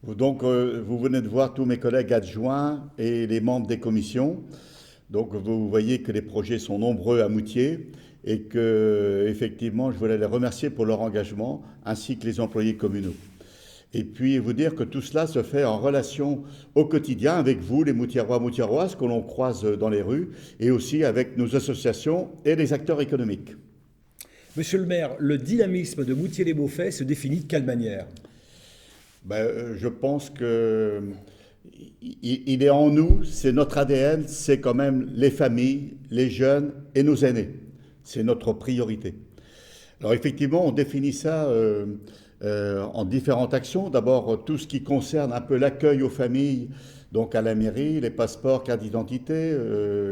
Donc, vous venez de voir tous mes collègues adjoints et les membres des commissions. Donc, vous voyez que les projets sont nombreux à Moutier et que, effectivement, je voulais les remercier pour leur engagement, ainsi que les employés communaux. Et puis, vous dire que tout cela se fait en relation au quotidien avec vous, les Moutiérois, Moutiéroises, que l'on croise dans les rues, et aussi avec nos associations et les acteurs économiques. Monsieur le maire, le dynamisme de Moutier-les-Beaufaits se définit de quelle manière? Je pense que il est en nous, c'est notre ADN, c'est quand même les familles, les jeunes et nos aînés. C'est notre priorité. Alors effectivement, on définit ça en différentes actions. D'abord, tout ce qui concerne un peu l'accueil aux familles, donc à la mairie, les passeports, cartes d'identité,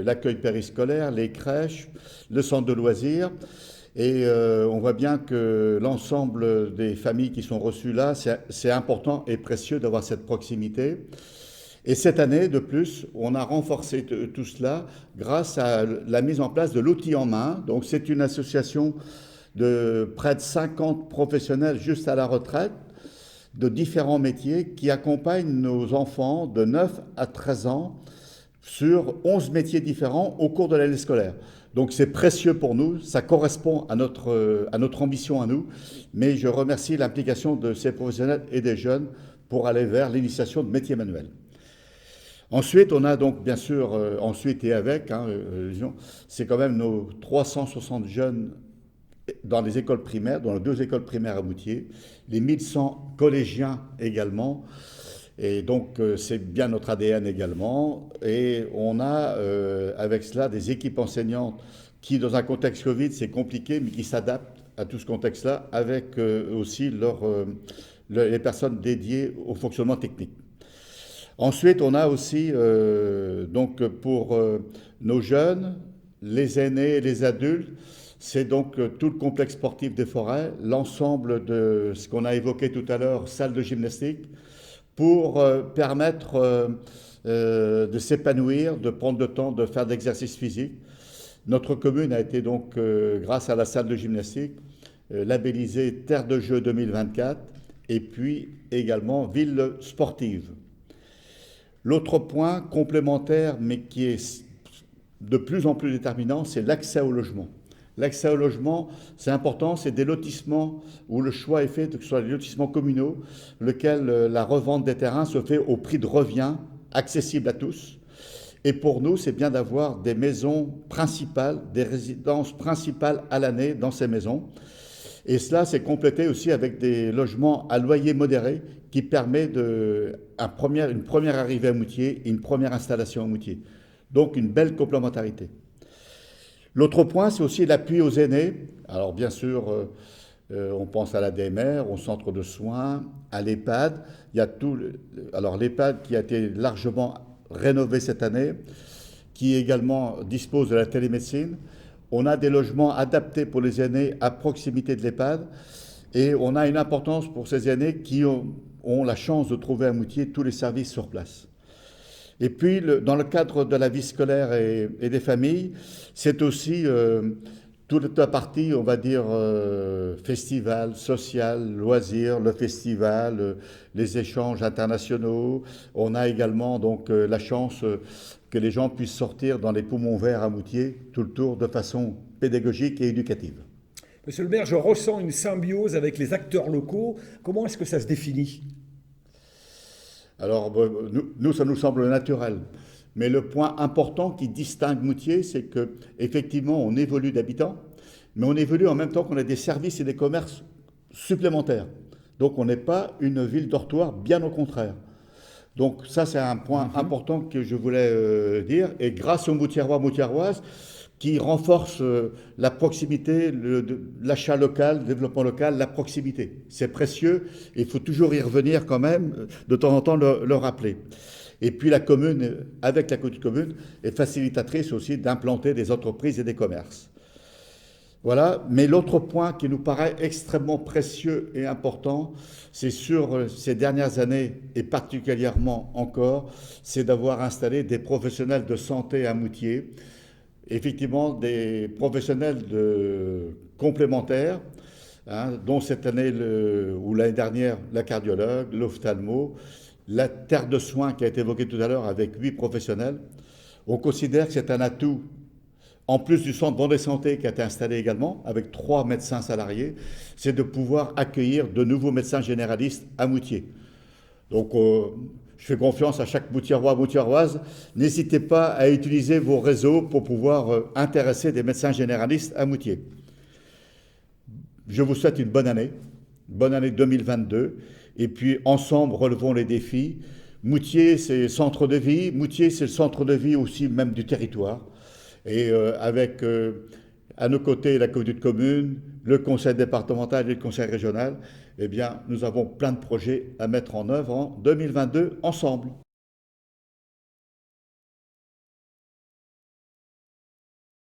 l'accueil périscolaire, les crèches, le centre de loisirs. Et on voit bien que l'ensemble des familles qui sont reçues là, c'est important et précieux d'avoir cette proximité. Et cette année, de plus, on a renforcé tout cela grâce à la mise en place de l'outil en main. Donc c'est une association de près de 50 professionnels juste à la retraite de différents métiers qui accompagnent nos enfants de 9 à 13 ans sur 11 métiers différents au cours de l'année scolaire. Donc c'est précieux pour nous, ça correspond à notre ambition à nous, mais je remercie l'implication de ces professionnels et des jeunes pour aller vers l'initiation de métiers manuels. Ensuite, on a donc bien sûr, ensuite et avec, c'est quand même nos 360 jeunes dans les écoles primaires, dans les deux écoles primaires à Moutier, les 1100 collégiens également. Et donc, c'est bien notre ADN également. Et on a, avec cela, des équipes enseignantes qui, dans un contexte Covid, c'est compliqué, mais qui s'adaptent à tout ce contexte-là, avec aussi les personnes dédiées au fonctionnement technique. Ensuite, on a aussi, donc, pour nos jeunes, les aînés et les adultes, c'est donc tout le complexe sportif des forêts, l'ensemble de ce qu'on a évoqué tout à l'heure, salle de gymnastique, pour permettre de s'épanouir, de prendre le temps de faire de l'exercice physique. Notre commune a été donc, grâce à la salle de gymnastique, labellisée Terre de Jeux 2024 et puis également ville sportive. L'autre point complémentaire, mais qui est de plus en plus déterminant, c'est l'accès au logement. L'accès au logement, c'est important, c'est des lotissements où le choix est fait, que ce soit des lotissements communaux, lequel la revente des terrains se fait au prix de revient, accessible à tous. Et pour nous, c'est bien d'avoir des maisons principales, des résidences principales à l'année dans ces maisons. Et cela, c'est complété aussi avec des logements à loyer modéré qui permet une première arrivée à Moutier et une première installation à Moutier. Donc une belle complémentarité. L'autre point, c'est aussi l'appui aux aînés. Alors bien sûr, on pense à la DMR, au centre de soins, à l'EHPAD. Il y a alors l'EHPAD qui a été largement rénové cette année, qui également dispose de la télémédecine. On a des logements adaptés pour les aînés à proximité de l'EHPAD. Et on a une importance pour ces aînés qui ont la chance de trouver à Moutier tous les services sur place. Et puis, dans le cadre de la vie scolaire et des familles, c'est aussi toute la partie, on va dire, festival, social, loisirs, le festival, les échanges internationaux. On a également donc la chance que les gens puissent sortir dans les poumons verts à Moutier tout le tour de façon pédagogique et éducative. Monsieur le maire, je ressens une symbiose avec les acteurs locaux. Comment est-ce que ça se définit? Alors, nous, ça nous semble naturel. Mais le point important qui distingue Moutier, c'est que effectivement, on évolue d'habitants, mais on évolue en même temps qu'on a des services et des commerces supplémentaires. Donc, on n'est pas une ville dortoir, bien au contraire. Donc, ça, c'est un point important que je voulais dire. Et grâce aux Moutiérois, Moutiéroises, qui renforce la proximité, l'achat local, le développement local, la proximité. C'est précieux et il faut toujours y revenir quand même, de temps en temps le rappeler. Et puis la commune, avec la commune, est facilitatrice aussi d'implanter des entreprises et des commerces. Voilà, mais l'autre point qui nous paraît extrêmement précieux et important, c'est sur ces dernières années, et particulièrement encore, c'est d'avoir installé des professionnels de santé à Moutier, effectivement des professionnels complémentaires dont cette année ou l'année dernière la cardiologue, l'ophtalmo, la terre de soins qui a été évoquée tout à l'heure avec 8 professionnels. On considère que c'est un atout, en plus du centre Vendée Santé qui a été installé également, avec 3 médecins salariés, c'est de pouvoir accueillir de nouveaux médecins généralistes à Moutier. Donc, je fais confiance à chaque Moutierois, Moutieroise. N'hésitez pas à utiliser vos réseaux pour pouvoir intéresser des médecins généralistes à Moutier. Je vous souhaite une bonne année 2022. Et puis, ensemble, relevons les défis. Moutier, c'est centre de vie. Moutier, c'est le centre de vie aussi même du territoire. Et avec à nos côtés la communauté de communes, le conseil départemental et le conseil régional, eh bien, nous avons plein de projets à mettre en œuvre en 2022 ensemble.